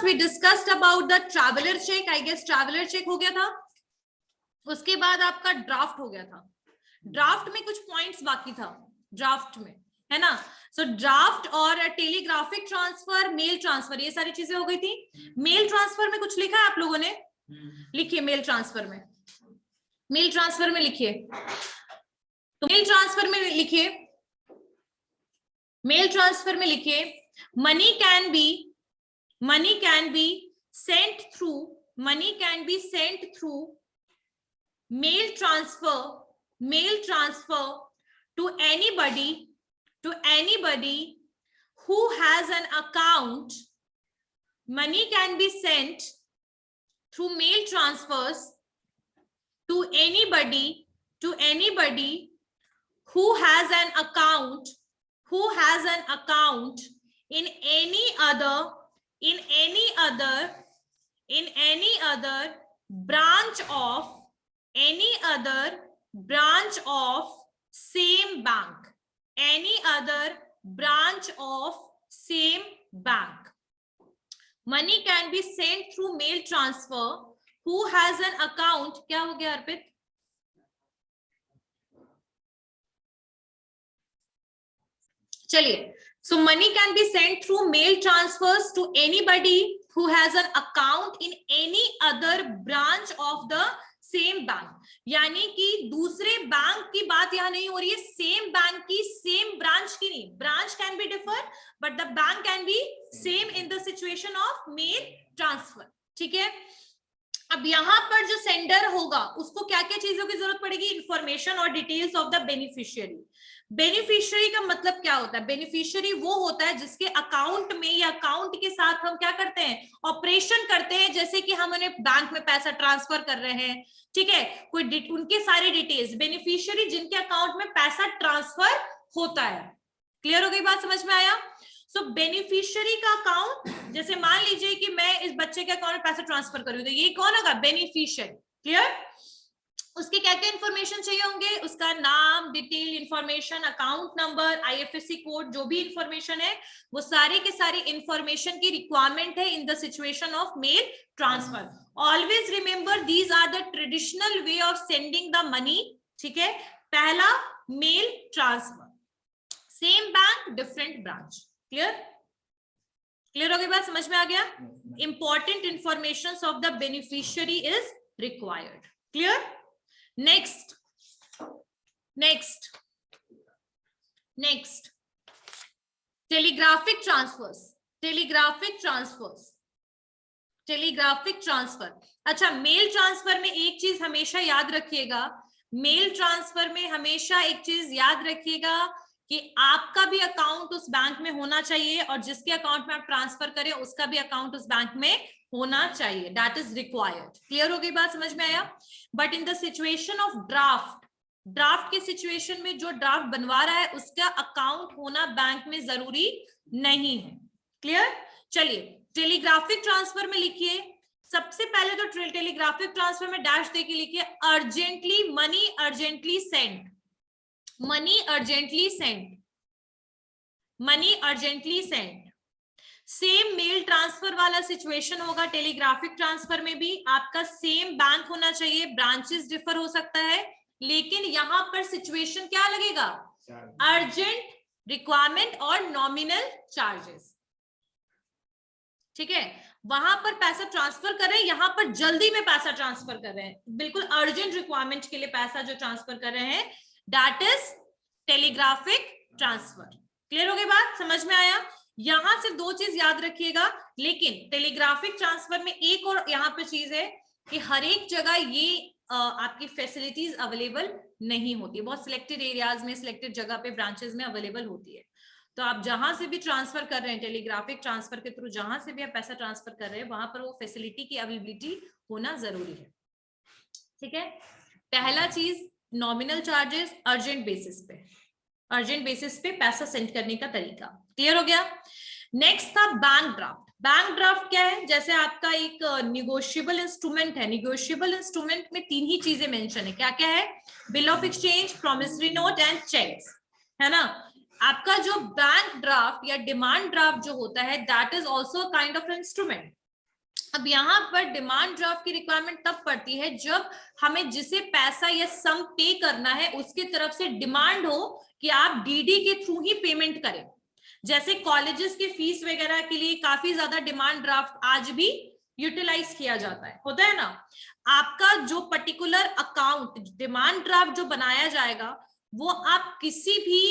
We discussed about the traveller cheque, I guess traveller cheque हो गया था, उसके बाद आपका ड्राफ्ट हो गया था। ड्राफ्ट में कुछ पॉइंट्स बाकी था ड्राफ्ट में, है ना। सो ड्राफ्ट और टेलीग्राफिक ट्रांसफर, मेल ट्रांसफर, ये सारी चीजें हो गई थी। मेल ट्रांसफर में कुछ लिखा है आप लोगों ने? लिखिए मेल ट्रांसफर में, मेल ट्रांसफर में लिखिए, तो मेल ट्रांसफर में लिखिए, मेल ट्रांसफर में लिखिए, money can be sent through, money can be sent through mail transfer to anybody who has an account. Money can be sent through mail transfers to anybody who has an account in any other branch of same bank, any other branch of same bank. Money can be sent through mail transfer who has an account. क्या हो गया अर्पित? चलिए, so money can be sent through mail transfers to anybody who has an account in any other branch of the same bank, यानी कि दूसरे bank की बात यहां नहीं हो रही है, सेम बैंक की, सेम ब्रांच की नहीं। Branch can be differ but the bank can be same in the situation of mail transfer, ठीक है। अब यहां पर जो सेंडर होगा उसको क्या क्या चीजों की जरूरत पड़ेगी? इंफॉर्मेशन और details of the beneficiary. Beneficiary का मतलब क्या होता है? बेनिफिशियरी वो होता है जिसके अकाउंट में या अकाउंट के साथ हम क्या करते हैं? ऑपरेशन करते हैं, जैसे कि हम उन्हें बैंक में पैसा ट्रांसफर कर रहे हैं, ठीक है, कोई उनके सारे डिटेल्स। बेनिफिशियरी जिनके अकाउंट में पैसा ट्रांसफर होता है। क्लियर हो गई बात? समझ में आया? सो बेनिफिशियरी का अकाउंट, जैसे मान लीजिए कि मैं इस बच्चे के अकाउंट में पैसा ट्रांसफर कर रही हूं, तो ये कौन होगा? बेनिफिशियरी। क्लियर? उसके क्या क्या इंफॉर्मेशन चाहिए होंगे? उसका नाम, detail information, account number, IFSC code, जो भी इंफॉर्मेशन है वो सारे के सारे इंफॉर्मेशन की रिक्वायरमेंट है in the situation of mail transfer. Always remember these are the traditional way of sending the money, ठीक है। पहला mail transfer, same bank different branch. Clear? Clear हो गई बात? समझ में आ गया? Important information of the beneficiary is required. Clear? Next telegraphic transfer. अच्छा, मेल ट्रांसफर में एक चीज हमेशा याद रखिएगा, मेल ट्रांसफर में हमेशा एक चीज याद रखिएगा कि आपका भी अकाउंट उस बैंक में होना चाहिए और जिसके अकाउंट में आप ट्रांसफर करें उसका भी अकाउंट उस बैंक में होना चाहिए। That is required. क्लियर हो गई बात? समझ में आया? But in the situation of draft के सिचुएशन में जो ड्राफ्ट बनवा रहा है उसका अकाउंट होना बैंक में जरूरी नहीं है। क्लियर? चलिए, टेलीग्राफिक ट्रांसफर में लिखिए, सबसे पहले तो टेलीग्राफिक ट्रांसफर में डैश देके लिखिए urgently, money urgently send, money urgently send. Same mail transfer वाला सिचुएशन होगा टेलीग्राफिक ट्रांसफर में भी। आपका सेम बैंक होना चाहिए, ब्रांचेस डिफर हो सकता है, लेकिन यहां पर सिचुएशन क्या लगेगा? अर्जेंट रिक्वायरमेंट और नॉमिनल चार्जेस, ठीक है। वहां पर पैसा ट्रांसफर कर रहे हैं, यहां पर जल्दी में पैसा ट्रांसफर कर रहे हैं, बिल्कुल अर्जेंट रिक्वायरमेंट के लिए पैसा जो ट्रांसफर कर रहे हैं, that is telegraphic transfer. Clear हो गई बात? समझ में आया? यहां सिर्फ दो चीज याद रखिएगा, लेकिन टेलीग्राफिक ट्रांसफर में एक और यहाँ पे चीज है कि हर एक जगह ये आपकी फैसिलिटीज अवेलेबल नहीं होती, बहुत सिलेक्टेड एरियाज में, सिलेक्टेड जगह पे ब्रांचेस में अवेलेबल होती है। तो आप जहां से भी ट्रांसफर कर रहे हैं, टेलीग्राफिक ट्रांसफर के थ्रू जहां से भी आप पैसा ट्रांसफर कर रहे हैं, वहां पर वो फैसिलिटी की अवेलेबिलिटी होना जरूरी है, ठीक है। पहला चीज नॉमिनल चार्जेस, अर्जेंट बेसिस पे पैसा सेंड करने का तरीका। क्लियर हो गया? नेक्स्ट था बैंक ड्राफ्ट। बैंक ड्राफ्ट क्या है? जैसे आपका एक निगोशिएबल इंस्ट्रूमेंट है, निगोशिएबल इंस्ट्रूमेंट में तीन ही चीजें मेंशन है। क्या क्या है? Bill of exchange, promissory note and cheques, है ना। आपका जो बैंक ड्राफ्ट या डिमांड ड्राफ्ट जो होता है, that is also kind of instrument. अब यहाँ पर डिमांड ड्राफ्ट की रिक्वायरमेंट तब पड़ती है जब हमें जिसे पैसा या सम पे करना है उसकी तरफ से डिमांड हो कि आप डीडी के थ्रू ही पेमेंट करें। जैसे कॉलेजेस के फीस वगैरह के लिए काफी ज्यादा डिमांड ड्राफ्ट आज भी यूटिलाइज किया जाता है, होता है ना। आपका जो पर्टिकुलर अकाउंट डिमांड ड्राफ्ट जो बनाया जाएगा वो आप किसी भी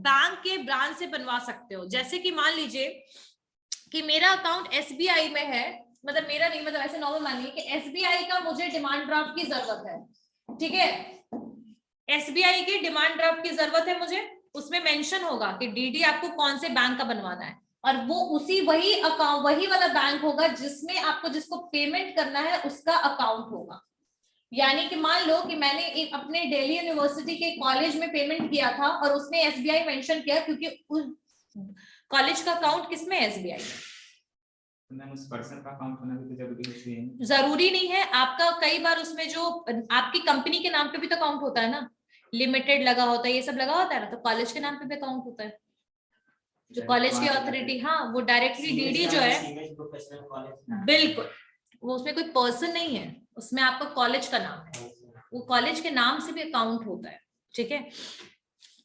बैंक के ब्रांच से बनवा सकते हो। जैसे कि मान लीजिए कि मेरा अकाउंट एसबीआई में है, मतलब मेरा नहीं, मतलब ऐसे नॉर्मल मानिए कि एसबीआई का मुझे डिमांड ड्राफ्ट की जरूरत है, ठीक है, एसबीआई की डिमांड ड्राफ्ट की जरूरत है मुझे, उसमें मेंशन होगा कि डीडी आपको कौन से बैंक का बनवाना है, और वो उसी वही अकाउंट वही वाला बैंक होगा जिसमें आपको जिसको पेमेंट करना है उसका अकाउंट होगा। यानी कि मान लो कि मैंने एक अपने दिल्ली यूनिवर्सिटी के कॉलेज में पेमेंट किया था और उसने एसबीआई मेंशन किया क्योंकि उस कॉलेज का अकाउंट किसमें है, एसबीआई में। उस पर्सन का अकाउंट होना भी तो जरूरी है? जरूरी नहीं है, आपका कई बार उसमें जो आपकी कंपनी के नाम पे भी तो अकाउंट होता है ना, लिमिटेड लगा होता है, ये सब लगा होता है ना, तो कॉलेज के नाम पे भी अकाउंट होता है। जो कॉलेज की अथॉरिटी, हाँ, वो डायरेक्टली डीडी जो है, बिल्कुल, वो उसमें कोई पर्सन नहीं है, उसमें आपका कॉलेज का नाम है, वो कॉलेज के नाम से भी अकाउंट होता है, ठीक है।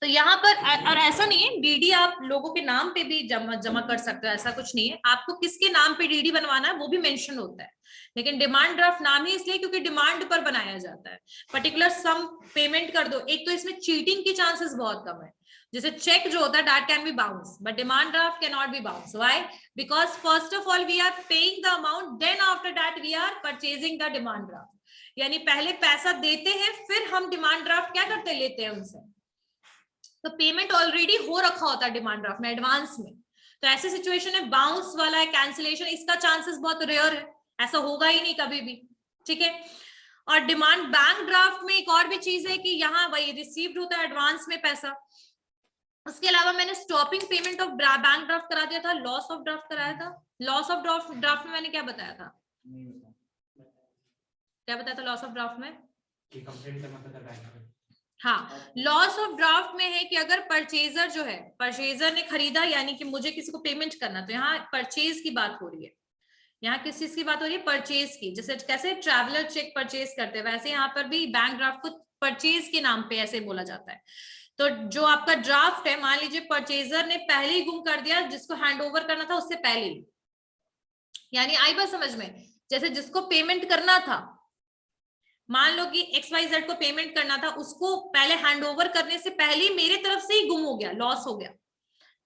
तो यहाँ पर और ऐसा नहीं है डीडी आप लोगों के नाम पे भी जमा कर सकते हो, ऐसा कुछ नहीं है, आपको किसके नाम पे डीडी बनवाना है वो भी मेंशन होता है, लेकिन डिमांड ड्राफ्ट नाम ही इसलिए क्योंकि डिमांड पर बनाया जाता है, पर्टिकुलर सम पेमेंट कर दो। एक तो इसमें चीटिंग की चांसेस बहुत कम है, जैसे चेक जो होता है that can be bounce, but demand draft can not be bounce. Why? Because first of all we are paying the amount, then after that we are purchasing the demand draft. यानी पहले पैसा देते हैं फिर हम डिमांड ड्राफ्ट क्या करते हैं, लेते हैं उनसे। तो पेमेंट ऑलरेडी हो रखा होता है डिमांड ड्राफ्ट में एडवांस में, तो ऐसे सिचुएशन है बाउंस वाला है, कैंसिलेशन, इसका चांसेस बहुत रेयर है, ऐसा होगा ही नहीं कभी भी, ठीक है। और डिमांड बैंक ड्राफ्ट में एक और भी चीज है कि यहाँ वही रिसीव्ड होता है एडवांस में पैसा। उसके अलावा मैंने stopping payment of bank draft करा दिया था, लॉस ऑफ ड्राफ्ट कराया था। लॉस ऑफ ड्राफ्ट में मैंने क्या बताया था, क्या बताया था लॉस ऑफ ड्राफ्ट में? हाँ, लॉस ऑफ ड्राफ्ट में है कि अगर परचेजर जो है, परचेजर ने खरीदा यानी कि मुझे किसी को पेमेंट करना, तो यहाँ परचेज की बात हो रही है, यहाँ किस चीज की बात हो रही है, परचेज की। जैसे कैसे ट्रैवलर चेक परचेज करते हैं वैसे यहाँ पर भी बैंक ड्राफ्ट को परचेज के नाम पे ऐसे बोला जाता है। तो जो आपका ड्राफ्ट है, मान लीजिए परचेजर ने पहले ही गुम कर दिया जिसको हैंड ओवर करना था उससे पहले ही, यानी आई बात समझ में, जैसे जिसको पेमेंट करना था, मान लो कि XYZ को पेमेंट करना था, उसको पहले हैंडओवर करने से पहले ही मेरे तरफ से ही गुम हो गया, लॉस हो गया,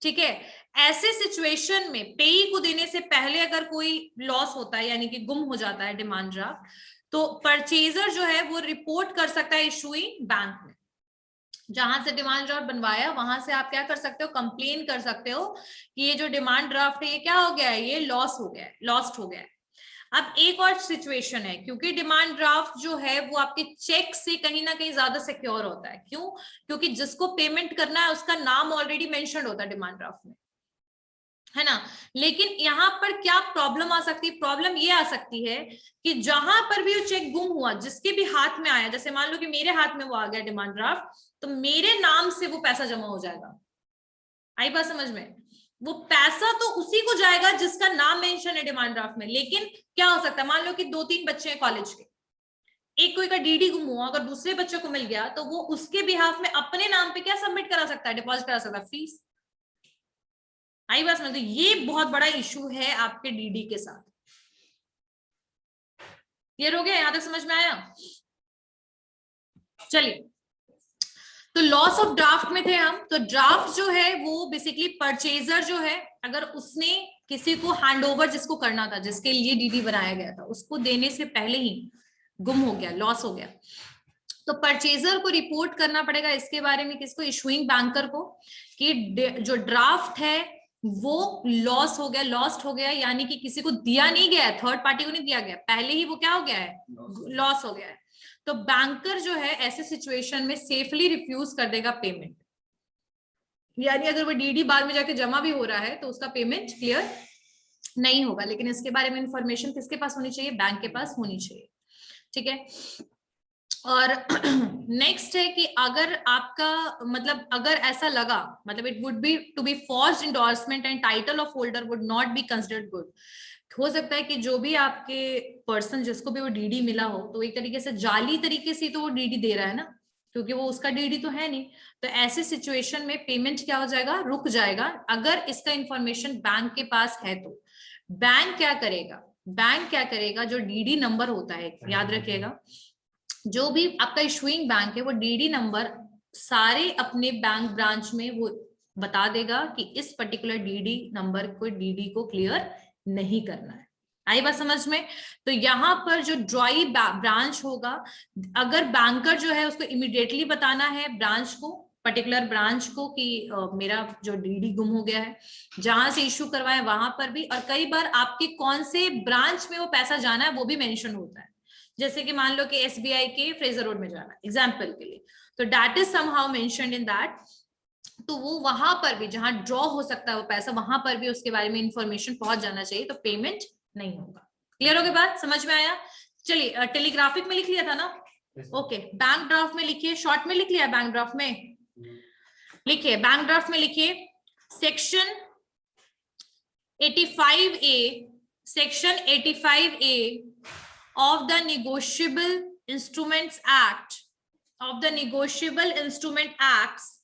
ठीक है। ऐसे सिचुएशन में पेई को देने से पहले अगर कोई लॉस होता है यानी कि गुम हो जाता है डिमांड ड्राफ्ट, तो परचेजर जो है वो रिपोर्ट कर सकता है इशूइंग बैंक में, जहां से डिमांड ड्राफ्ट बनवाया वहां से आप क्या कर सकते हो, कंप्लेन कर सकते हो कि ये जो डिमांड ड्राफ्ट है ये क्या हो गया है, ये लॉस हो गया है, लॉस्ट हो गया है। अब एक और सिचुएशन है, क्योंकि डिमांड ड्राफ्ट जो है वो आपके चेक से कहीं ना कहीं ज्यादा सिक्योर होता है। क्यों? क्योंकि जिसको पेमेंट करना है उसका नाम ऑलरेडी मेंशन होता है डिमांड ड्राफ्ट में, है ना। लेकिन यहाँ पर क्या प्रॉब्लम आ सकती है, प्रॉब्लम ये आ सकती है कि जहां पर भी वो चेक गुम हुआ, जिसके भी हाथ में आया, जैसे मान लो कि मेरे हाथ में वो आ गया डिमांड ड्राफ्ट, तो मेरे नाम से वो पैसा जमा हो जाएगा। आई बात समझ में? वो पैसा तो उसी को जाएगा जिसका नाम मेंशन है डिमांड ड्राफ्ट में, लेकिन क्या हो सकता है, मान लो कि 2-3 बच्चे हैं कॉलेज के, एक कोई का डीडी गुम हुआ, अगर दूसरे बच्चे को मिल गया तो वो उसके बिहाफ में अपने नाम पे क्या सबमिट करा सकता है, डिपॉजिट करा सकता है, फीस। आई बात समझ? तो ये बहुत बड़ा इशू है आपके डीडी के साथ। क्लियर हो गया? यहां तक समझ में आया? चलिए, तो लॉस ऑफ ड्राफ्ट में थे हम। तो ड्राफ्ट जो है वो बेसिकली परचेजर जो है, अगर उसने किसी को हैंडओवर जिसको करना था, जिसके लिए डीडी बनाया गया था, उसको देने से पहले ही गुम हो गया, लॉस हो गया, तो परचेजर को रिपोर्ट करना पड़ेगा इसके बारे में किसको, इशूइंग बैंकर को, कि जो ड्राफ्ट है वो लॉस हो गया, लॉस्ट हो गया, यानी कि किसी को दिया नहीं गया है, थर्ड पार्टी को नहीं दिया गया, पहले ही वो क्या हो गया है, लॉस हो गया है। तो बैंकर जो है ऐसे सिचुएशन में सेफली रिफ्यूज कर देगा पेमेंट, यानी अगर वो डीडी बाद में जाके जमा भी हो रहा है तो उसका पेमेंट क्लियर नहीं होगा। लेकिन इसके बारे में इंफॉर्मेशन किसके पास होनी चाहिए, बैंक के पास होनी चाहिए, ठीक है। और नेक्स्ट है कि अगर आपका मतलब अगर ऐसा लगा, मतलब it would be to be forced endorsement and title of holder would not be considered good. हो सकता है कि जो भी आपके पर्सन जिसको भी वो डीडी मिला हो तो एक तरीके से जाली तरीके से तो वो डीडी दे रहा है ना, क्योंकि वो उसका डीडी तो है नहीं। तो ऐसे सिचुएशन में पेमेंट क्या हो जाएगा, रुक जाएगा। अगर इसका इंफॉर्मेशन बैंक के पास है तो बैंक क्या करेगा, बैंक क्या करेगा, जो डीडी नंबर होता है, याद रखिएगा, जो भी आपका इशुइंग बैंक है वो डीडी नंबर सारे अपने बैंक ब्रांच में वो बता देगा कि इस पर्टिकुलर डीडी नंबर को, डीडी को क्लियर नहीं करना है। आई बात समझ में? तो यहाँ पर जो ड्रॉई ब्रांच होगा, अगर बैंकर जो है उसको इमीडिएटली बताना है ब्रांच को, पर्टिकुलर ब्रांच को कि मेरा जो डीडी गुम हो गया है, जहां से इशू करवाए वहां पर भी, और कई बार आपके कौन से ब्रांच में वो पैसा जाना है वो भी मेंशन होता है। जैसे कि मान लो कि एसबीआई के फ्रेजर रोड में जाना, एग्जाम्पल के लिए, तो that is somehow mentioned in that. तो वो वहां पर भी जहां ड्रॉ हो सकता है वो पैसा, वहां पर भी उसके बारे में इंफॉर्मेशन पहुंच जाना चाहिए, तो पेमेंट नहीं होगा। क्लियर हो गई बात, समझ में आया? चलिए, टेलीग्राफिक में लिख लिया था ना? ओके, बैंक ड्राफ्ट में लिखिए, शॉर्ट में लिख लिया, बैंक ड्राफ्ट में लिखिए, बैंक ड्राफ्ट में लिखिए section 85A, section 85A of the Negotiable Instruments Act, of the Negotiable Instrument Acts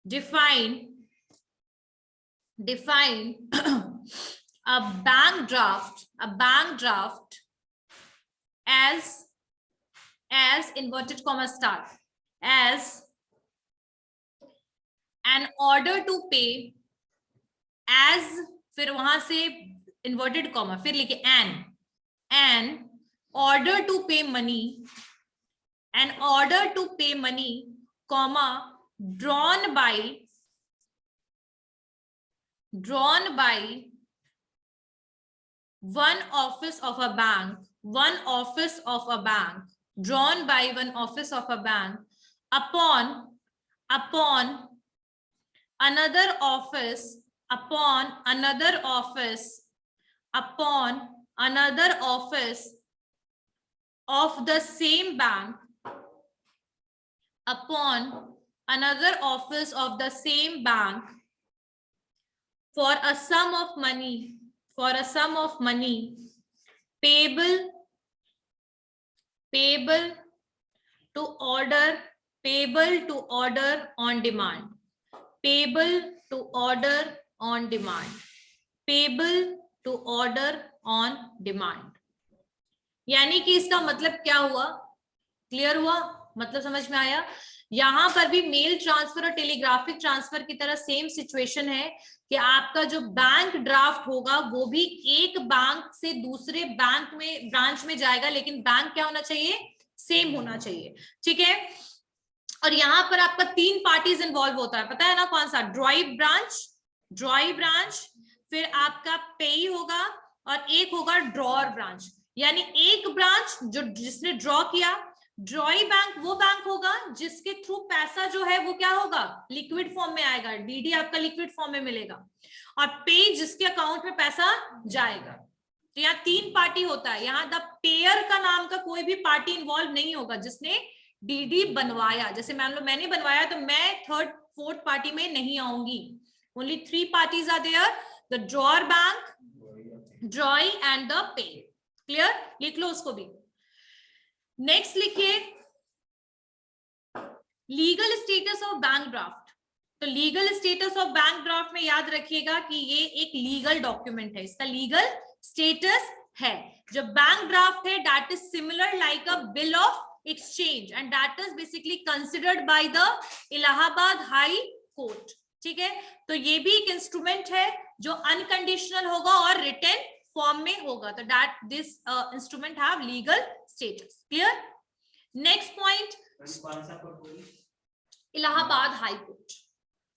define a bank draft as inverted comma start, as an order to pay, as फिर वहां से inverted comma फिर लिखे an order to pay money, an order to pay money, comma, drawn by one office of a bank, drawn by one office of a bank upon another office of the same bank, for a sum of money payable to order on demand, यानी कि इसका मतलब क्या हुआ, clear हुआ, मतलब समझ में आया? यहां पर भी मेल ट्रांसफर और टेलीग्राफिक ट्रांसफर की तरह सेम सिचुएशन है कि आपका जो बैंक ड्राफ्ट होगा वो भी एक बैंक से दूसरे बैंक में, ब्रांच में जाएगा, लेकिन बैंक क्या होना चाहिए, सेम होना चाहिए, ठीक है? और यहाँ पर आपका 3 पार्टीज इन्वॉल्व होता है, पता है ना कौन सा? ड्रॉई ब्रांच, फिर आपका पेई होगा, और एक होगा ड्रॉर ब्रांच। यानी एक ब्रांच जो जिसने ड्रॉ किया, ड्रॉई बैंक वो बैंक होगा जिसके थ्रू पैसा जो है वो क्या होगा, लिक्विड फॉर्म में आएगा, डीडी आपका लिक्विड फॉर्म में मिलेगा, और पे जिसके अकाउंट में पैसा जाएगा। तो यहाँ 3 पार्टी होता है, यहाँ द पेयर का नाम का कोई भी पार्टी इन्वॉल्व नहीं होगा जिसने डीडी बनवाया। जैसे मान लो मैंने बनवाया तो मैं 3rd 4th पार्टी में नहीं आऊंगी। Only 3 parties are there, the drawer bank, drawee and the payee. Clear? लिख लो उसको भी। नेक्स्ट लिखिए legal status of bank draft. तो legal status of bank draft में याद रखिएगा कि ये एक लीगल डॉक्यूमेंट है, इसका लीगल स्टेटस है। जो बैंक ड्राफ्ट है that is similar like a bill of exchange and that is basically considered by the Allahabad high court, ठीक है? तो ये भी एक इंस्ट्रूमेंट है जो अनकंडीशनल होगा और रिटन फॉर्म में होगा, तो that this instrument have legal status. Clear? Next point, Allahabad high court.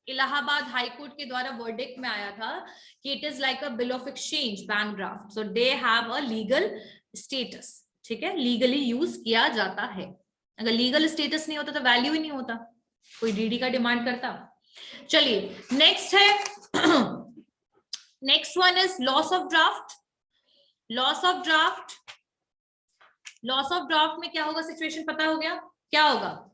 Allahabad high court के द्वारा वर्डिक्ट में आया था कि it is like a bill of exchange bank draft, so they have a legal status, ठीक है? लीगली यूज किया जाता है। अगर लीगल स्टेटस नहीं होता तो वैल्यू ही नहीं होता, कोई डीडी का डिमांड करता। चलिए नेक्स्ट है, next one is loss of draft. Loss of draft में क्या होगा, सिचुएशन पता हो गया क्या होगा?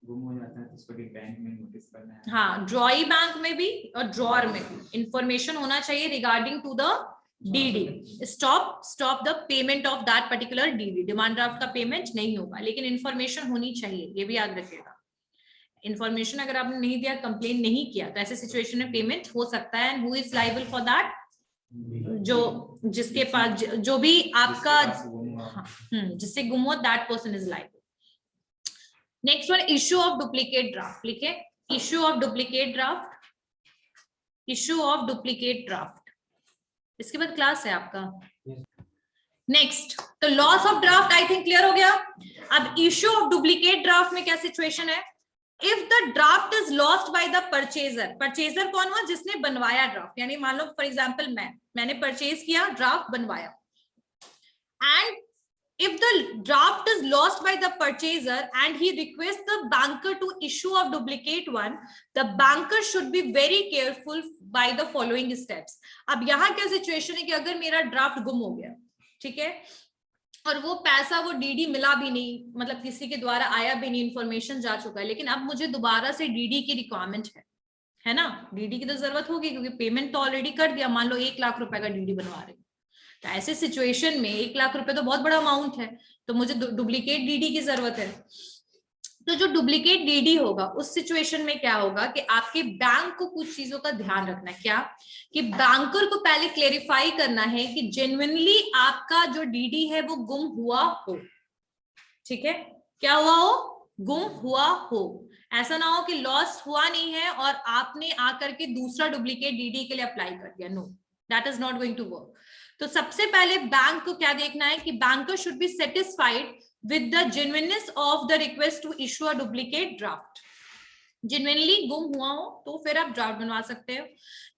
गुम हो जाता है तो उसको बैंक में नोटिस करना है। हाँ, ड्रॉई बैंक में भी और ड्रॉअर में भी इंफॉर्मेशन होना चाहिए regarding to the DD, stop the payment of that particular DD, demand draft का पेमेंट नहीं होगा, लेकिन इन्फॉर्मेशन होनी चाहिए, ये भी याद रखिएगा। इन्फॉर्मेशन अगर आपने नहीं दिया, कंप्लेन नहीं किया, तो ऐसे सिचुएशन में पेमेंट हो सकता है। And who is liable for that? जो जिसके पास जो भी आपका जिससे गुम हो, that person is liable. Next one, issue of duplicate draft. लिखे, issue of duplicate draft, issue of duplicate draft. इसके बाद क्लास है आपका। नेक्स्ट, तो loss of draft I think clear हो गया। अब इश्यू ऑफ डुप्लीकेट ड्राफ्ट में क्या सिचुएशन है? If the draft is lost by the purchaser, purchaser कौन हुआ? जिसने बनवाया ड्राफ्ट, यानी मान लो फॉर एग्जांपल मैंने परचेज किया, ड्राफ्ट बनवाया, and if the draft is lost by the purchaser and he requests the banker to issue a duplicate one, the banker should be very careful by the following steps. अब यहाँ क्या situation है कि अगर मेरा draft गुम हो गया, ठीक है, और वो पैसा, वो डीडी मिला भी नहीं, मतलब किसी के द्वारा आया भी नहीं, इंफॉर्मेशन जा चुका है, लेकिन अब मुझे दोबारा से डीडी की रिक्वायरमेंट है ना, डीडी की तो जरूरत होगी क्योंकि पेमेंट तो ऑलरेडी कर दिया। मान लो 1 लाख रुपए का डीडी बनवा रहे, तो ऐसे सिचुएशन में 1 लाख रुपए तो बहुत बड़ा अमाउंट है, तो मुझे डुप्लीकेट डीडी की जरूरत है। तो जो डुप्लीकेट डीडी होगा, उस सिचुएशन में क्या होगा कि आपके बैंक को कुछ चीजों का ध्यान रखना है। क्या? कि बैंकर को पहले क्लेरिफाई करना है कि जेन्युइनली आपका जो डीडी है वो गुम हुआ हो। ठीक है, क्या हुआ हो? गुम हुआ हो। ऐसा ना हो कि लॉस्ट हुआ नहीं है और आपने आकर के दूसरा डुप्लीकेट डीडी के लिए अप्लाई कर दिया। No, that is not going to work. तो सबसे पहले बैंक को क्या देखना है कि banker should be satisfied with the genuineness of the request to issue a duplicate draft. genuinely गुम हुआ हो तो फिर आप ड्राफ्ट बनवा सकते हो।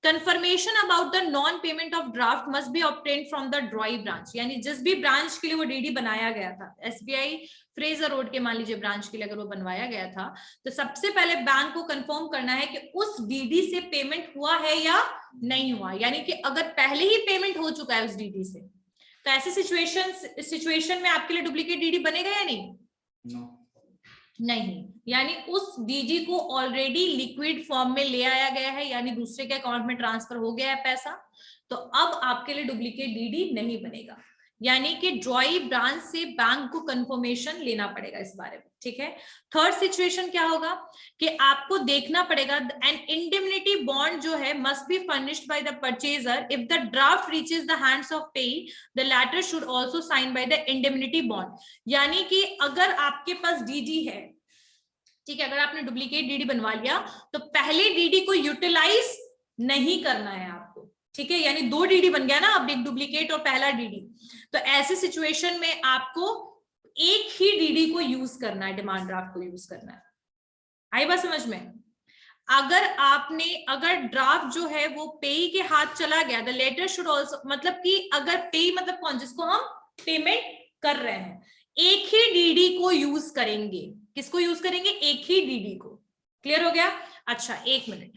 Confirmation about the non payment of draft must be obtained from the drawee branch, यानी जिस भी ब्रांच के लिए वो डीडी बनाया गया था, एसबीआई फ्रेजर रोड के मान लीजिए ब्रांच के लिए अगर वो बनवाया गया था, तो सबसे पहले बैंक को कंफर्म करना है कि उस डीडी से पेमेंट हुआ है या नहीं हुआ। यानी कि अगर पहले ही पेमेंट हो चुका है उस डीडी से, तो ऐसे सिचुएशन में आपके लिए डुप्लीकेट डीडी बनेगा या नहीं? No. नहीं, यानी उस डीडी को ऑलरेडी लिक्विड फॉर्म में ले आया गया है, यानी दूसरे के अकाउंट में ट्रांसफर हो गया है पैसा, तो अब आपके लिए डुप्लीकेट डीडी नहीं बनेगा। यानी कि ड्रॉई ब्रांच से बैंक को कंफर्मेशन लेना पड़ेगा इस बारे में। ठीक है, थर्ड सिचुएशन क्या होगा कि आपको देखना पड़ेगा एन इंडेमनिटी बॉन्ड जो है must be furnished by the purchaser if the draft reaches the hands of payee, the latter should also sign by the indemnity bond. यानी कि अगर आपके पास डीडी है, ठीक है, अगर आपने डुप्लीकेट डीडी बनवा लिया तो पहले डीडी को यूटिलाइज नहीं करना है आपको। ठीक है, यानी 2 डीडी बन गया ना, अब एक डुप्लीकेट और पहला डीडी, तो ऐसे सिचुएशन में आपको एक ही डीडी को यूज करना है, डिमांड ड्राफ्ट को यूज करना है। आई बात समझ में? अगर ड्राफ्ट जो है वो पेई के हाथ चला गया, द लेटर शुड आल्सो, मतलब कि अगर पेई मतलब कौन, जिसको हम पेमेंट कर रहे हैं, एक ही डीडी को यूज करेंगे। किसको यूज करेंगे? एक ही डीडी को। क्लियर हो गया? अच्छा, 1 मिनट।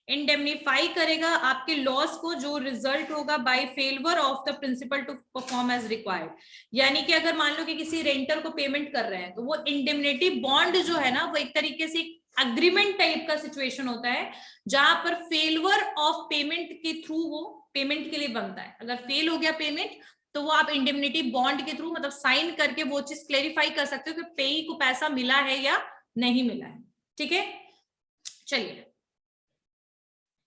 इंडेमनीफाई करेगा आपके लॉस को जो रिजल्ट होगा by failure of the principal to perform as required. यानी कि अगर मान लो कि किसी रेंटर को पेमेंट कर रहे हैं, तो वो इंडेमनिटी बॉन्ड जो है ना, वो एक तरीके से अग्रीमेंट टाइप का सिचुएशन होता है, जहां पर फेलियर ऑफ पेमेंट के थ्रू वो पेमेंट के लिए बनता है। अगर फेल हो गया पेमेंट, तो वो आप इंडेमनिटी बॉन्ड के थ्रू मतलब साइन करके वो चीज क्लेरिफाई कर सकते हो कि पेई को पैसा मिला है या नहीं मिला है। ठीक है, चलिए।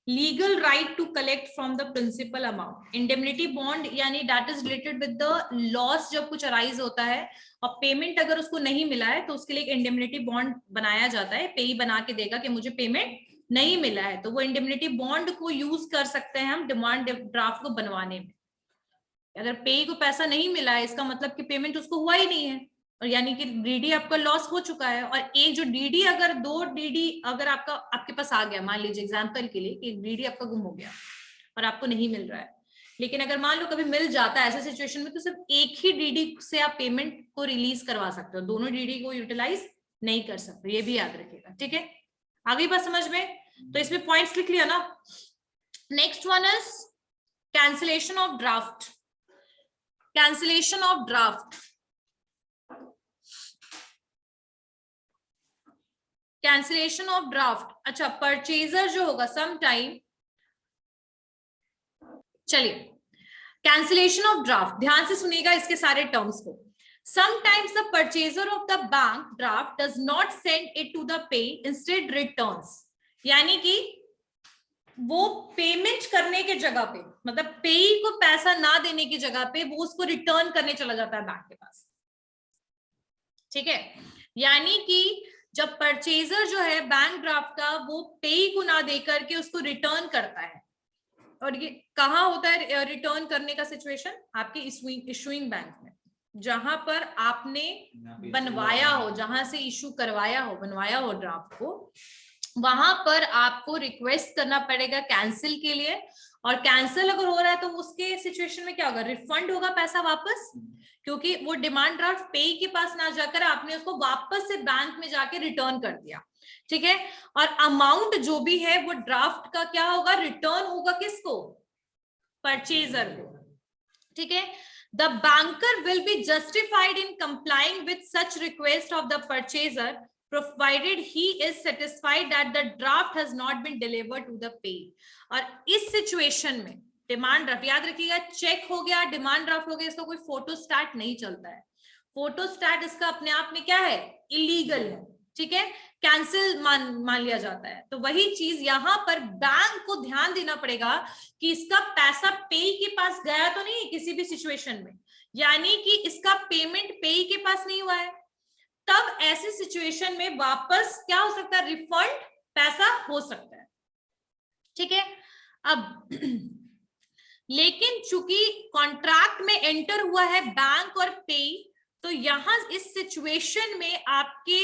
Legal right to collect from the principal amount, indemnity bond यानी that is related with the loss. जब कुछ अराइज होता है और पेमेंट अगर उसको नहीं मिला है, तो उसके लिए एक इंडेमनिटी बॉन्ड बनाया जाता है। पेई बना के देगा कि मुझे पेमेंट नहीं मिला है, तो वो इंडेमनिटी बॉन्ड को यूज कर सकते हैं हम डिमांड ड्राफ्ट को बनवाने में। अगर पेई को पैसा नहीं मिला है, इसका मतलब कि पेमेंट उसको हुआ ही नहीं है, और यानी कि डीडी आपका लॉस हो चुका है। और एक जो डीडी, अगर 2 डीडी अगर आपके पास आ गया, मान लीजिए एग्जांपल के लिए कि डीडी आपका गुम हो गया और आपको नहीं मिल रहा है, लेकिन अगर मान लो कभी मिल जाता है ऐसे सिचुएशन में, तो सिर्फ एक ही डीडी से आप पेमेंट को रिलीज करवा सकते हो, दोनों डीडी को यूटिलाइज नहीं कर सकते। ये भी याद रखिएगा। ठीक है, आगे बात समझ में? तो इसमें पॉइंट्स लिख लिया ना। Next one is cancellation of draft. Cancellation of draft, cancellation of draft. अच्छा, परचेजर जो होगा सम टाइम, चलिए, कैंसिलेशन ऑफ ड्राफ्ट, ध्यान से सुनिएगा इसके सारे टर्म्स को। Sometimes the purchaser of the bank draft does not send it to the pay, instead returns, यानी कि वो पेमेंट करने के जगह पे, मतलब पेई को पैसा ना देने की जगह पे वो उसको रिटर्न करने चला जाता है बैंक के पास। ठीक है, यानी कि जब परचेजर जो है बैंक ड्राफ्ट का वो पेई को ना देकर के उसको रिटर्न करता है, और ये कहाँ होता है रिटर्न करने का सिचुएशन? आपके इशूइंग बैंक में, जहां पर आपने बनवाया हो, जहां से इशू करवाया हो, बनवाया हो ड्राफ्ट को, वहां पर आपको रिक्वेस्ट करना पड़ेगा कैंसिल के लिए। और कैंसिल अगर हो रहा है तो उसके सिचुएशन में क्या होगा? रिफंड होगा पैसा वापस, क्योंकि वो डिमांड ड्राफ्ट पे के पास ना जाकर आपने उसको वापस से बैंक में जाके रिटर्न कर दिया। ठीक है, और अमाउंट जो भी है वो ड्राफ्ट का क्या होगा? रिटर्न होगा किसको? परचेजर को। ठीक है, the banker will be justified in complying with such request of the purchaser provided he is satisfied that the draft has not been delivered to the pay। और इस सिचुएशन में डिमांड ड्राफ्ट, याद रखिएगा, check हो गया, demand draft हो गया, इसका कोई फोटो स्टैट नहीं चलता है। फोटो स्टैट इसका अपने आप में क्या है? इलीगल है। ठीक है, कैंसिल मान लिया जाता है। तो वही चीज यहां पर बैंक को ध्यान देना पड़ेगा कि इसका पैसा पेई के पास गया तो नहीं किसी भी सिचुएशन में, यानी कि इसका पेमेंट पेई के पास नहीं हुआ है, तब ऐसी सिचुएशन में वापस क्या हो सकता है? रिफंड पैसा हो सकता है। ठीक है, अब लेकिन चूंकि कॉन्ट्रैक्ट में एंटर हुआ है बैंक और पेई, तो यहां इस सिचुएशन में आपके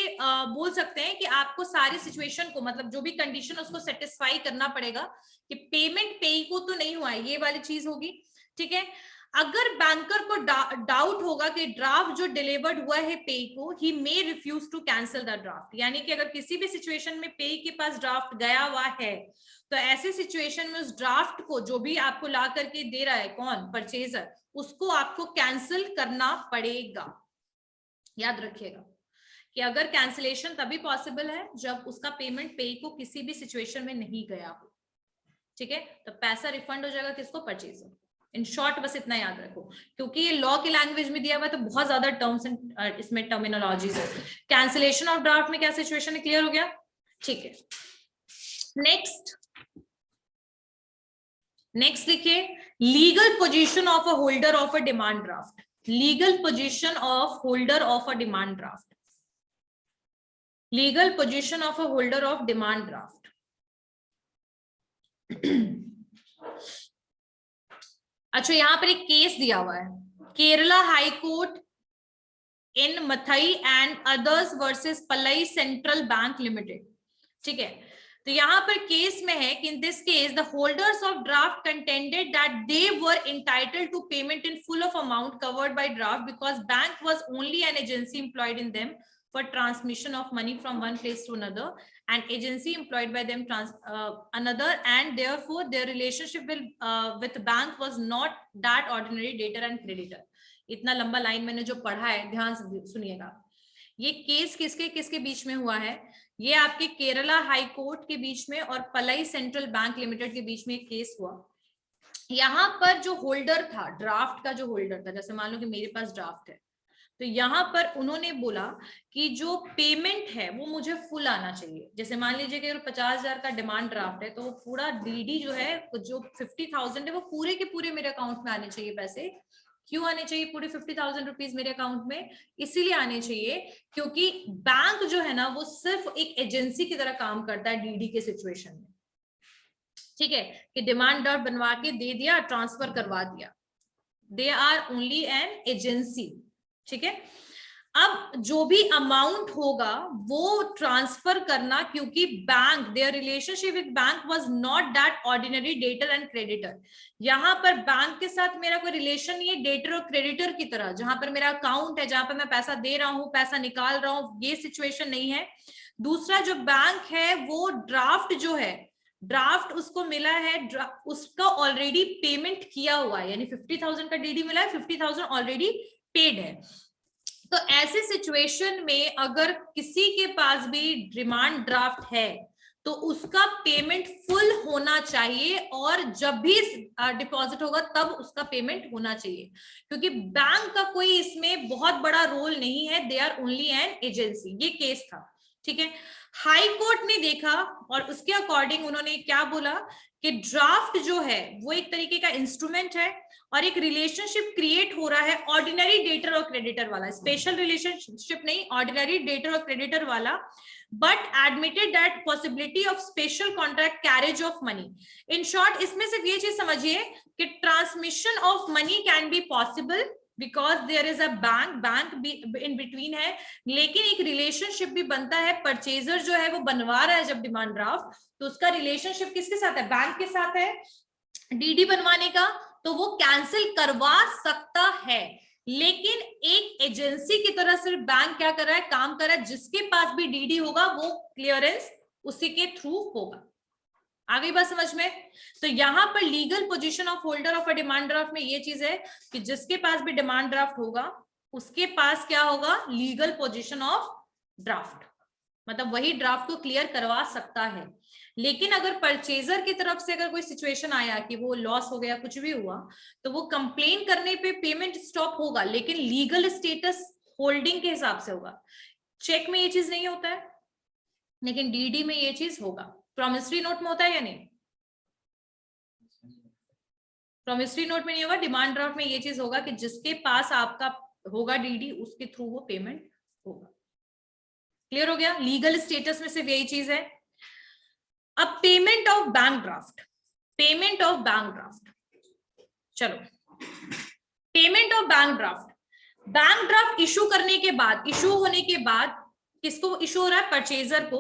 बोल सकते हैं कि आपको सारी सिचुएशन को, मतलब जो भी कंडीशन उसको सेटिस्फाई करना पड़ेगा कि पेमेंट पेई को तो नहीं हुआ है, ये वाली चीज होगी। ठीक है, अगर बैंकर को डाउट होगा कि ड्राफ्ट जो डिलीवर्ड हुआ है पेई को, he may refuse to cancel the draft, यानी कि अगर किसी भी सिचुएशन में पेई के पास ड्राफ्ट गया हुआ है तो ऐसे सिचुएशन में उस ड्राफ्ट को जो भी आपको ला करके दे रहा है, कौन? परचेजर, उसको आपको कैंसिल करना पड़ेगा। याद रखिएगा कि अगर कैंसिलेशन तभी पॉसिबल है जब उसका पेमेंट पे को किसी भी सिचुएशन में नहीं गया हो। ठीक है, तो पैसा रिफंड हो जाएगा किसको? परचेजर। इन शॉर्ट बस इतना याद रखो, क्योंकि ये लॉ की लैंग्वेज में दिया हुआ है तो बहुत ज्यादा टर्म्स एंड इसमें टर्मिनोलॉजीज है। कैंसिलेशन ऑफ ड्राफ्ट में क्या सिचुएशन है? क्लियर हो गया? ठीक है, नेक्स्ट देखिए, legal position of a holder of a demand draft. Legal position of holder of a demand draft. Legal position of a holder of demand draft. अच्छा, यहां पर एक केस दिया हुआ है, Kerala high court in Mathai and others versus Palai central bank limited. ठीक है, तो यहां पर केस में है कि in this case the holders of draft contended that they were entitled to payment in full of amount covered by draft because bank was only an agency employed in them for transmission of money from one place to another and agency employed by them another and therefore their relationship with bank was not that ordinary debtor and creditor. इतना लंबा line मैंने जो पढ़ा है, ध्यान से सुनिएगा। ये केस किसके किसके बीच में हुआ है? ये आपके केरला हाई कोर्ट के बीच में और पलई सेंट्रल बैंक लिमिटेड के बीच में एक केस हुआ। यहाँ पर जो होल्डर था, ड्राफ्ट का जो होल्डर था, जैसे मान लो कि मेरे पास ड्राफ्ट है, तो यहाँ पर उन्होंने बोला कि जो पेमेंट है वो मुझे फुल आना चाहिए। जैसे मान लीजिए कि 50,000 का डिमांड ड्राफ्ट है, तो वो पूरा डीडी जो है, जो 50,000 है, वो पूरे के पूरे मेरे अकाउंट में आने चाहिए पैसे। क्यों आने चाहिए पूरे 50,000 रुपीज मेरे अकाउंट में? इसीलिए आने चाहिए क्योंकि बैंक जो है ना वो सिर्फ एक एजेंसी की तरह काम करता है डीडी के सिचुएशन में। ठीक है, कि डिमांड ड्राफ्ट बनवा के दे दिया, ट्रांसफर करवा दिया, they are only an agency. ठीक है, अब जो भी अमाउंट होगा वो ट्रांसफर करना, क्योंकि bank, their relationship with bank was not that ordinary debtor and creditor. यहाँ पर बैंक के साथ मेरा कोई रिलेशन नहीं है डेटर और क्रेडिटर की तरह, जहां पर मेरा अकाउंट है, जहां पर मैं पैसा दे रहा हूँ, पैसा निकाल रहा हूँ, ये सिचुएशन नहीं है। दूसरा, जो बैंक है वो ड्राफ्ट जो है, ड्राफ्ट उसको मिला है, उसका ऑलरेडी पेमेंट किया हुआ है, यानी 50,000 का डीडी मिला है, 50,000 ऑलरेडी पेड है। तो ऐसे सिचुएशन में अगर किसी के पास भी डिमांड ड्राफ्ट है तो उसका पेमेंट फुल होना चाहिए, और जब भी डिपॉजिट होगा तब उसका पेमेंट होना चाहिए, क्योंकि बैंक का कोई इसमें बहुत बड़ा रोल नहीं है, they are only an agency. ये केस था, ठीक है। हाई कोर्ट ने देखा और उसके अकॉर्डिंग उन्होंने क्या बोला कि ड्राफ्ट जो है वो एक तरीके का इंस्ट्रूमेंट है, और एक रिलेशनशिप क्रिएट हो रहा है ऑर्डिनरी डेटर और क्रेडिटर वाला, स्पेशल रिलेशनशिप नहीं, ऑर्डिनरी डेटर और क्रेडिटर वाला, but admitted that possibility of special contract carriage of money. In short इसमें सिर्फ ये चीज समझिए कि transmission of money can be possible because there is a bank in between है, लेकिन एक रिलेशनशिप भी बनता है। परचेजर जो है वो बनवा रहा है जब डिमांड ड्राफ्ट, तो उसका रिलेशनशिप किसके साथ है? बैंक के साथ है डीडी बनवाने का, तो वो कैंसिल करवा सकता है। लेकिन एक एजेंसी की तरह सिर्फ बैंक क्या कर रहा है? काम कर रहा है। जिसके पास भी डीडी होगा वो क्लियरेंस उसी के थ्रू होगा। आ गई बात समझ में? तो यहां पर legal position of holder of a demand draft में ये चीज है कि जिसके पास भी डिमांड ड्राफ्ट होगा उसके पास क्या होगा? लीगल पोजीशन ऑफ ड्राफ्ट, मतलब वही ड्राफ्ट को क्लियर करवा सकता है। लेकिन अगर परचेजर की तरफ से अगर कोई सिचुएशन आया कि वो लॉस हो गया, कुछ भी हुआ, तो वो कंप्लेन करने पे पेमेंट स्टॉप होगा, लेकिन लीगल स्टेटस होल्डिंग के हिसाब से होगा। चेक में ये चीज नहीं होता है, लेकिन डीडी में ये चीज होगा। प्रॉमिसरी नोट में होता है या नहीं? प्रॉमिसरी नोट में नहीं होगा, डिमांड ड्राफ्ट में ये चीज होगा कि जिसके पास आपका होगा डीडी उसके थ्रू वो पेमेंट होगा। क्लियर हो गया? लीगल स्टेटस में सिर्फ यही चीज है। अब payment of bank draft, payment of bank draft, चलो payment of bank draft issue करने के बाद, इशू होने के बाद किसको इशू हो रहा है? परचेजर को।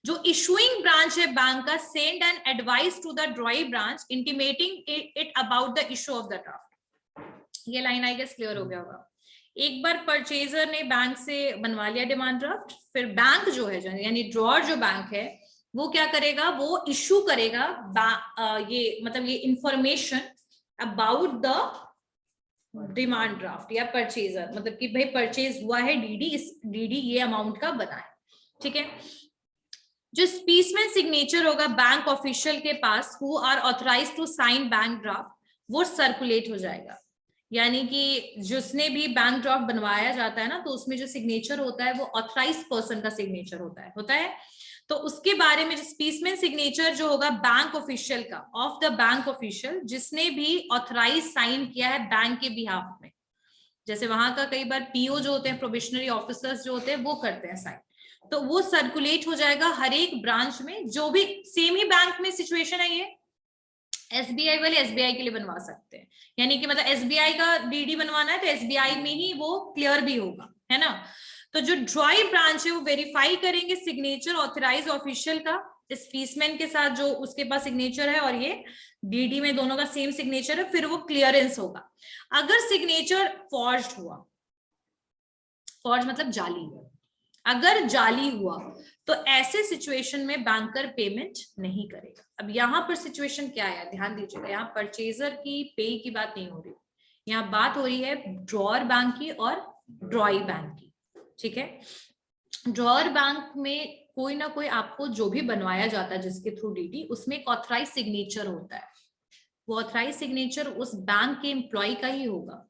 जो इशूइंग ब्रांच है बैंक का send an advice to the drawee branch intimating it about the issue of the draft. ये लाइन आई गेस क्लियर हो गया होगा। एक बार परचेजर ने बैंक से बनवा लिया डिमांड ड्राफ्ट, फिर बैंक जो है यानी ड्रॉअर जो बैंक है वो क्या करेगा? वो इशू करेगा ये मतलब ये information about the demand draft या परचेजर, मतलब कि भाई परचेज हुआ है डीडी, इस डीडी ये अमाउंट का बना है, ठीक है। जो स्पीसमैन सिग्नेचर होगा बैंक ऑफिशियल के पास who are authorized to sign bank draft, वो सर्कुलेट हो जाएगा। यानी कि जिसने भी बैंक ड्राफ्ट बनवाया जाता है ना, तो उसमें जो सिग्नेचर होता है वो ऑथराइज्ड पर्सन का सिग्नेचर होता है। तो उसके बारे में जो स्पीसमैन सिग्नेचर जो होगा बैंक ऑफिशियल का, ऑफ द बैंक ऑफिशियल, जिसने भी ऑथराइज साइन किया है बैंक के बिहाफ में। जैसे वहां का कई बार पीओ जो होते हैं, प्रोबेशनरी ऑफिसर्स जो होते हैं, वो करते हैं साइन, तो वो सर्कुलेट हो जाएगा हर एक ब्रांच में। जो भी सेम ही बैंक में सिचुएशन है, ये एसबीआई वाले एसबीआई के लिए बनवा सकते हैं, यानी कि मतलब एसबीआई का डीडी बनवाना है तो एसबीआई में ही वो क्लियर भी होगा, है ना। तो जो ड्रॉई ब्रांच है वो वेरीफाई करेंगे सिग्नेचर ऑथराइज ऑफिशियल का स्पीसमैन के साथ जो उसके पास सिग्नेचर है, और ये डीडी में दोनों का सेम सिग्नेचर है, फिर वो क्लियरेंस होगा। अगर सिग्नेचर फॉर्ज्ड हुआ, फॉर्ज मतलब जाली, अगर जाली हुआ तो ऐसे सिचुएशन में बैंकर पेमेंट नहीं करेगा। अब यहाँ पर सिचुएशन क्या है, ध्यान दीजिएगा, यहाँ परचेजर की पे की बात नहीं हो रही, यहाँ बात हो रही है ड्रॉअर बैंक की और ड्रॉई बैंक की, ठीक है। ड्रॉअर बैंक में कोई ना कोई आपको जो भी बनवाया जाता है जिसके थ्रू डीडी, उसमें एक ऑथराइज सिग्नेचर होता है। वो ऑथराइज सिग्नेचर उस बैंक के एम्प्लॉय का ही होगा।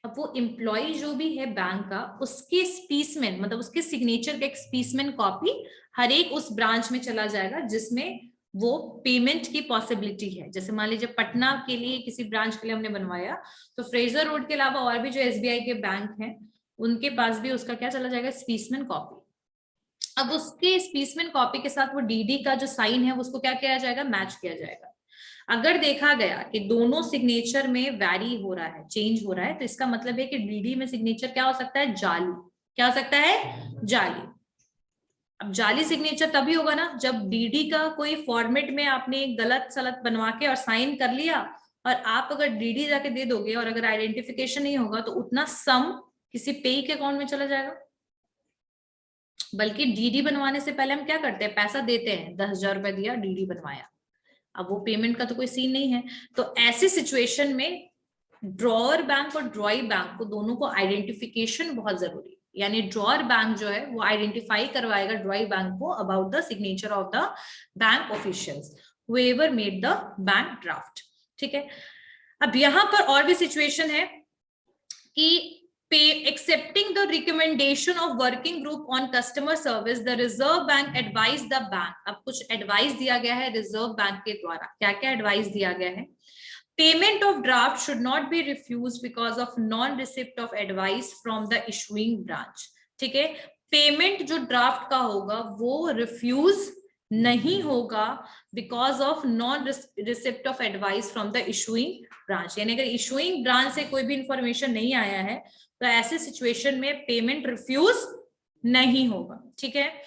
अब वो एम्प्लॉय जो भी है बैंक का, उसके स्पीसमैन मतलब उसके सिग्नेचर का एक स्पीसमैन कॉपी हर एक उस ब्रांच में चला जाएगा जिसमें वो पेमेंट की पॉसिबिलिटी है। जैसे मान लीजिए पटना के लिए किसी ब्रांच के लिए हमने बनवाया, तो फ्रेजर रोड के अलावा और भी जो एसबीआई के बैंक हैं उनके पास भी उसका क्या चला जाएगा? स्पीसमैन कॉपी। अब उसके स्पीसमैन कॉपी के साथ वो डीडी का जो साइन है उसको क्या किया जाएगा? मैच किया जाएगा। अगर देखा गया कि दोनों सिग्नेचर में वैरी हो रहा है, चेंज हो रहा है, तो इसका मतलब है कि डीडी में सिग्नेचर क्या हो सकता है? जाली। क्या हो सकता है? जाली। अब जाली सिग्नेचर तभी होगा ना जब डीडी का कोई फॉर्मेट में आपने गलत सलत बनवा के और साइन कर लिया, और आप अगर डीडी जाके दे दोगे और अगर आइडेंटिफिकेशन नहीं होगा तो उतना सम किसी पे के अकाउंट में चला जाएगा। बल्कि डीडी बनवाने से पहले हम क्या करते हैं? पैसा देते हैं, 10,000 रुपए दिया, डीडी बनवाया, अब वो पेमेंट का तो कोई सीन नहीं है। तो ऐसे सिचुएशन में ड्रॉअर बैंक और ड्रॉई बैंक को दोनों को आइडेंटिफिकेशन बहुत जरूरी है। यानी ड्रॉअर बैंक जो है वो आइडेंटिफाई करवाएगा ड्रॉई बैंक को about the signature of the bank officials whoever made the bank draft. ठीक है, अब यहां पर और भी सिचुएशन है कि accepting the recommendation of working group on customer service, the Reserve Bank advised the bank. अब कुछ एडवाइस दिया गया है रिजर्व बैंक के द्वारा, क्या क्या एडवाइस दिया गया है? Payment of draft should not be refused because of non-receipt of advice from the issuing branch. ठीक है, पेमेंट जो ड्राफ्ट का होगा वो रिफ्यूज नहीं होगा because of non receipt of advice from the issuing branch, यानी अगर इशूइंग ब्रांच से कोई भी इंफॉर्मेशन नहीं आया है तो ऐसे सिचुएशन में पेमेंट रिफ्यूज नहीं होगा। ठीक है,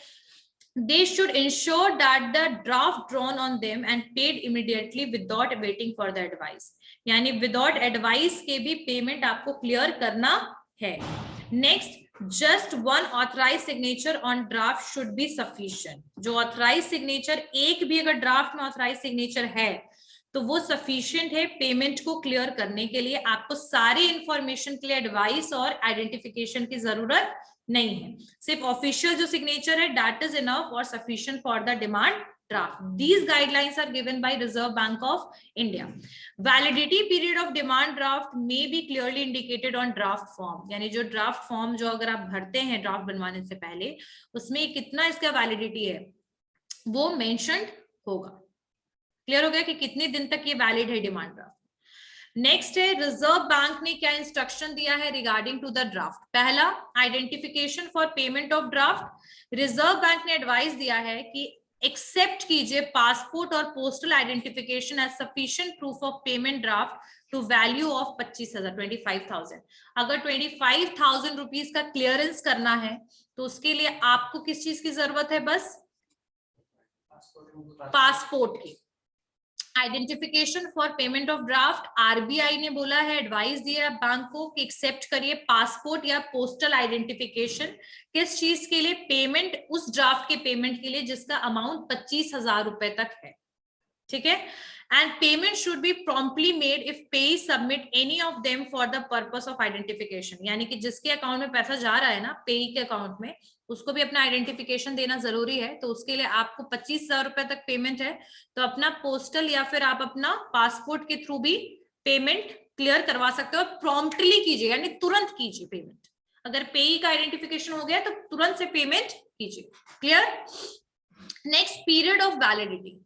they should ensure that the draft drawn on them and paid immediately without waiting for the advice, यानी without advice के भी पेमेंट आपको क्लियर करना है। Next, just one authorized signature on draft should be sufficient. जो authorized signature, एक भी अगर ड्राफ्ट में authorized signature है तो वो sufficient है पेमेंट को क्लियर करने के लिए। आपको सारे इंफॉर्मेशन के लिए एडवाइस और आइडेंटिफिकेशन की जरूरत नहीं है, सिर्फ ऑफिशियल जो सिग्नेचर है दैट इज इनफ और sufficient for the demand draft. These guidelines are given by Reserve Bank of India. Validity period of demand draft may be clearly indicated on draft form. यानी जो draft form जो अगर आप भरते हैं draft बनवाने से पहले, उसमें कितना इसका वैलिडिटी है वो मेंशन्ड होगा। क्लियर हो गया कि कितने दिन तक ये वैलिड है डिमांड ड्राफ्ट। नेक्स्ट है, रिजर्व बैंक ने क्या इंस्ट्रक्शन दिया है रिगार्डिंग टू द ड्राफ्ट? पहला, identification for payment of draft. Reserve bank ने एडवाइस दिया है कि एक्सेप्ट कीजिए पासपोर्ट और postal identification as sufficient proof of payment draft to value of 25,000। अगर 25,000 रुपीज का क्लियरेंस करना है तो उसके लिए आपको किस चीज की जरूरत है? बस पासपोर्ट की। Identification for payment of draft, RBI ने बोला है, एडवाइस दिया है बैंक को कि एक्सेप्ट करिए पासपोर्ट या पोस्टल आइडेंटिफिकेशन। किस चीज के लिए? पेमेंट, उस ड्राफ्ट के पेमेंट के लिए जिसका अमाउंट 25,000 रुपए तक है। ठीक है, and payment should be promptly made if payee submit any of them for the purpose of identification, यानी कि जिसके अकाउंट में पैसा जा रहा है ना, पेई के अकाउंट में, उसको भी अपना आइडेंटिफिकेशन देना जरूरी है। तो उसके लिए आपको 25,000 रुपए तक पेमेंट है तो अपना पोस्टल या फिर आप अपना पासपोर्ट के थ्रू भी पेमेंट क्लियर करवा सकते हो। प्रॉम्प्टली कीजिए, यानी तुरंत कीजिए पेमेंट। अगर पेई का आइडेंटिफिकेशन हो गया तो तुरंत से पेमेंट कीजिए। Clear? Next, period of validity.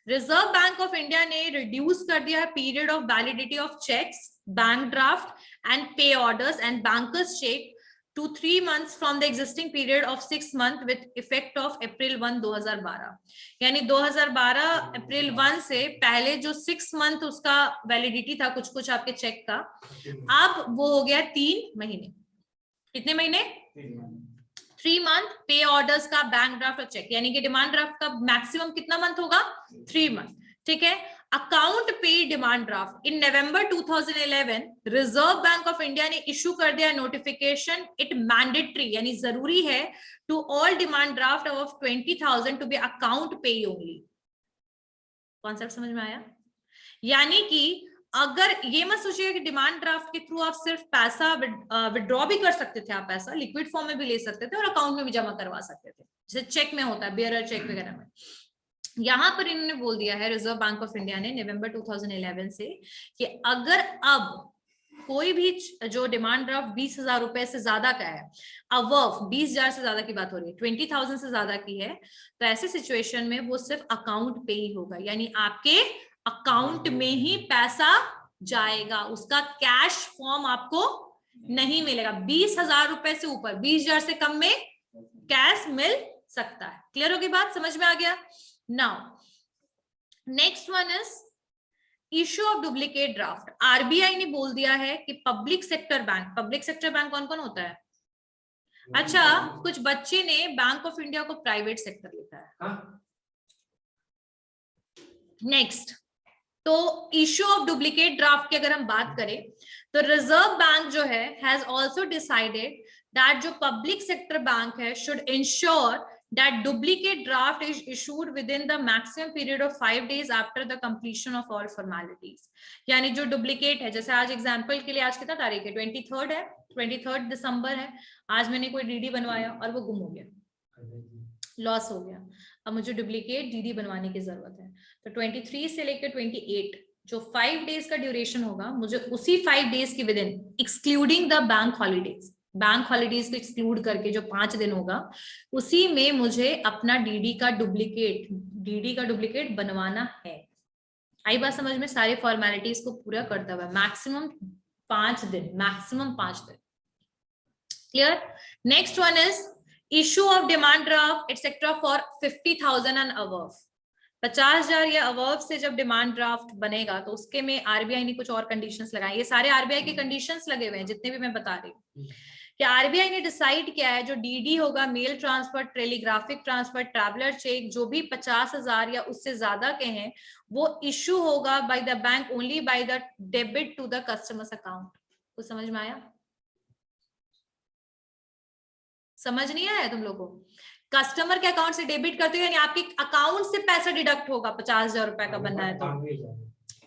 Reserve bank of India ने रिड्यूस कर दिया है period of validity of cheques, bank draft and pay orders and bankers cheque to 3 months from the existing period of 6 months with effect of April 1, 2012। यानी 2012 अप्रैल 1 से पहले जो 6 month उसका validity था कुछ कुछ आपके चेक का, अब वो हो गया 3 महीने। कितने महीने? 3 मंथ पे ऑर्डर्स का, बैंक ड्राफ्ट और चेक, यानी कि डिमांड ड्राफ्ट का मैक्सिमम कितना मंथ होगा? 3 मंथ। ठीक है, account pay demand draft. In November 2011 reserve bank of India ने इशू कर दिया नोटिफिकेशन, इट मैंडेटरी, यानी जरूरी है, to all demand draft of 20,000 to be account pay only. Concept समझ में आया? यानी कि अगर ये मत सोचिएगा कि डिमांड ड्राफ्ट के थ्रू आप सिर्फ पैसा विड्रॉ भी कर सकते थे, आप पैसा लिक्विड फॉर्म में भी ले सकते थे और अकाउंट में भी जमा करवा सकते थे, जैसे चेक में होता है, बेयरर चेक वगैरह में। यहां पर इन्होंने बोल दिया है रिजर्व बैंक ऑफ इंडिया ने नवंबर 2011 से कि अगर अब कोई भी जो डिमांड ड्राफ्ट 20,000 रुपए से ज्यादा का है, अबव 20,000 से ज्यादा की बात हो रही है, 20,000 से ज्यादा की है, तो ऐसे सिचुएशन में वो सिर्फ अकाउंट पे ही होगा, यानी आपके अकाउंट में ही पैसा जाएगा, उसका कैश फॉर्म आपको नहीं मिलेगा। 20,000 रुपए से ऊपर, 20,000 से कम में कैश मिल सकता है। क्लियर होगी बात? समझ में आ गया? Now, next one is issue of duplicate draft. RBI ने बोल दिया है कि पब्लिक सेक्टर बैंक कौन कौन होता है? अच्छा, कुछ बच्चे ने बैंक ऑफ इंडिया को प्राइवेट सेक्टर लिखा है। नेक्स्ट, तो इश्यू ऑफ डुप्लीकेट ड्राफ्ट की अगर हम बात करें तो रिजर्व बैंक जो है हैज आल्सो डिसाइडेड दैट जो पब्लिक सेक्टर बैंक है should ensure that duplicate draft is issued within the maximum period of 5 days after the completion of all formalities. यानी जो डुप्लीकेट है, जैसे आज एग्जांपल के लिए आज कितना तारीख है, 23 है, 23 दिसंबर है, आज मैंने कोई डीडी बनवाया और वो गुम हो गया, लॉस हो गया, अब मुझे डुप्लीकेट डीडी बनवाने की जरूरत है, तो 23 से लेकर 28 जो 5 डेज का ड्यूरेशन होगा, मुझे उसी 5 डेज के with in excluding the bank holidays, bank holidays को एक्सक्लूड करके जो 5 दिन होगा, उसी में मुझे अपना डीडी का डुप्लीकेट बनवाना है। आई बात समझ में? सारे फॉर्मेलिटीज को पूरा करता हुआ मैक्सिमम 5 दिन, मैक्सिमम 5 दिन। Clear? Next one is issue of demand draft etcetera for 50,000 and above. 50,000 या अबव से जब डिमांड ड्राफ्ट बनेगा तो उसके में आरबीआई ने कुछ और कंडीशंस लगाए। ये सारे आरबीआई के कंडीशंस लगे हुए हैं जितने भी मैं बता रही हूँ कि आरबीआई ने डिसाइड किया है जो डीडी होगा, mail transfer, telegraphic transfer, traveller cheque, जो भी 50,000 या उससे ज्यादा के हैं, वो इशू होगा by the bank only by the debit to the customers account. कुछ समझ में आया? समझ नहीं आया तुम लोगों को? कस्टमर के अकाउंट से डेबिट करते हो यानी आपके अकाउंट से पैसा डिडक्ट होगा, 50,000 रुपए का बनना है तो,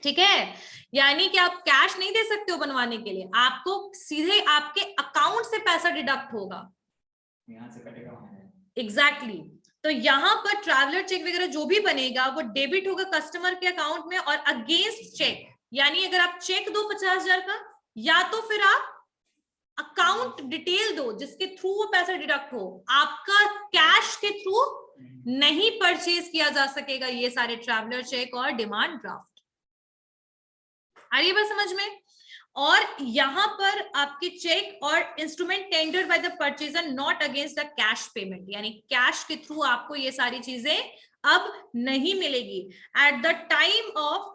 ठीक है? यानी कि आप कैश नहीं दे सकते हो बनवाने के लिए, आपको सीधे आपके अकाउंट से पैसा डिडक्ट होगा, यहाँ से कटेगा। एग्जैक्टली। तो यहाँ पर ट्रैवलर चेक वगैरह जो भी बनेगा वो डेबिट होगा कस्टमर के अकाउंट में और अगेंस्ट चेक, यानी अगर आप चेक दो 50,000 का, या तो फिर आप अकाउंट डिटेल दो जिसके थ्रू वो पैसा डिडक्ट हो, आपका कैश के थ्रू नहीं परचेज किया जा सकेगा ये सारे ट्रैवलर चेक और डिमांड ड्राफ्ट। आ रही है बात समझ में? और यहां पर आपके चेक और instrument tender bye the purchaser not against the cash payment, यानी कैश के थ्रू आपको ये सारी चीजें अब नहीं मिलेगी एट द टाइम ऑफ।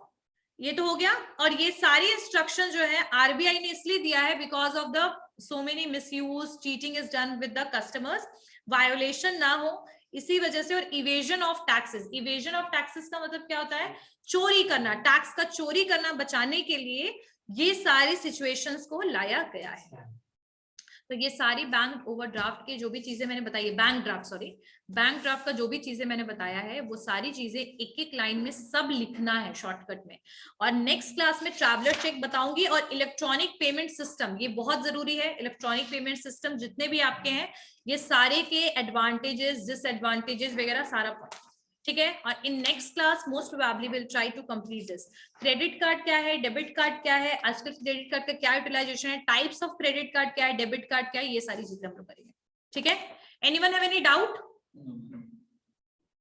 ये तो हो गया। और ये सारी इंस्ट्रक्शन जो है आरबीआई ने इसलिए दिया है because of the so many misuse, cheating is done with the customers, violation ना हो इसी वजह से। और evasion of taxes, evasion of taxes का मतलब क्या होता है? चोरी करना, टैक्स का चोरी करना बचाने के लिए ये सारी सिचुएशंस को लाया गया है। तो ये सारी बैंक ओवरड्राफ्ट की जो भी चीजें मैंने बताई है, बैंक ड्राफ्ट का जो भी चीजें मैंने बताया है वो सारी चीजें एक एक लाइन में सब लिखना है शॉर्टकट में। और नेक्स्ट क्लास में ट्रैवलर चेक बताऊंगी और इलेक्ट्रॉनिक पेमेंट सिस्टम, ये बहुत जरूरी है। इलेक्ट्रॉनिक पेमेंट सिस्टम जितने भी आपके हैं ये सारे के एडवांटेजेस, डिसएडवांटेजेस वगैरह सारा पढ़ो, ठीक है? और in next class most probably will try to complete this. Credit card क्या है, डेबिट कार्ड क्या है, आजकल क्रेडिट कार्ड का क्या यूटिलाइजेशन है, टाइप्स ऑफ क्रेडिट कार्ड क्या है, डेबिट कार्ड क्या है, ये सारी चीजें हम लोग करेंगे, ठीक है? Anyone have any doubt?